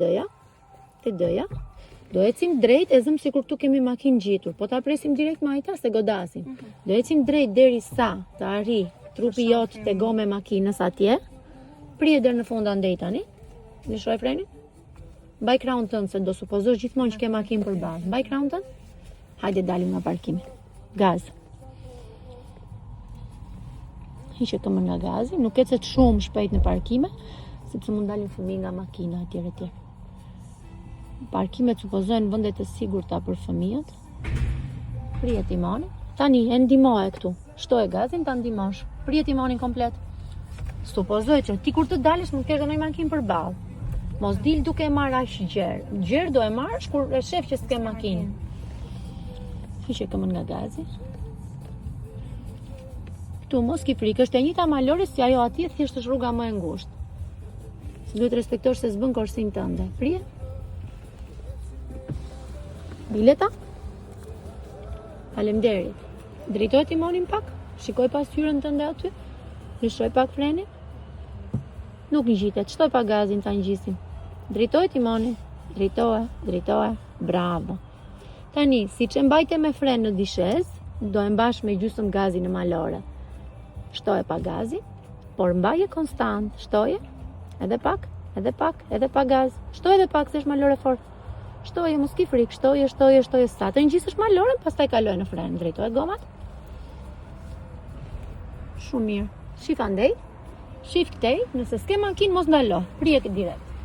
D-ja, te D-ja. Do ecim drejt, e zëm sikur këtu kemi makinë gjitur, po ta presim direkt majta se godasim. Do ecim drejt deri sa të arri trupi jot te gome makinës atje. Prije deri në fund andej tani. Lëshoj frenin. Mbaj krahun tënd se do supozosh gjithmonë që ke makinë përballë. Mbaj krahun tënd. Hajde dalim nga parkimi. Gaz. Hiqe këmbën nga gazi, nuk ecet shumë shpejt në parkime, sepse mund dalin fëmijë nga makina etj etj. Parkimet supozojnë vende të sigurta për fëmijët. Prije timonin. Tani e ndihmoje këtu. Shtoje gazin ta ndihmosh. Prije timonin komplet. Supozoj që ti kur të dalësh nuk kesh ndonjë makinë përballë. Mos dil duke e marrë aq gjerë. Gjerë do e marrësh kur e shef që s'ke makinë. Hiqe këmbën nga gazi. Këtu mos ki frikë, është e njëjta malore si ajo atje, thjesht është rruga më e ngushtë. Duhet respektosh se s'bën korsin tënde. Prije. Bileta. Faleminderit. Drejtoj timonin pak. Shikoj pas hyrën tënde aty. Lëshoj pak frenin. Nuk ngjitet. Shtoj pak gazin ta ngjisim. Drejtoj timonin. Drejtoje. Bravo. Tani, siç e mbajte me fren në dishez, do e mbash me gjysmë gazin në malore. Shtoje pak gazin, por mbaje konstant. Shtoje. Edhe pak gaz. Shtoje edhe pak se është malore fort. Shtoje, mos ki frikë. Shtoje sa të ngjisësh maloren, pastaj kaloj në fren. Drejtoje gomat. Shumë mirë. Shif andej. Shif këtej, nëse s'ke makinë mos ndalo. Prije direkt.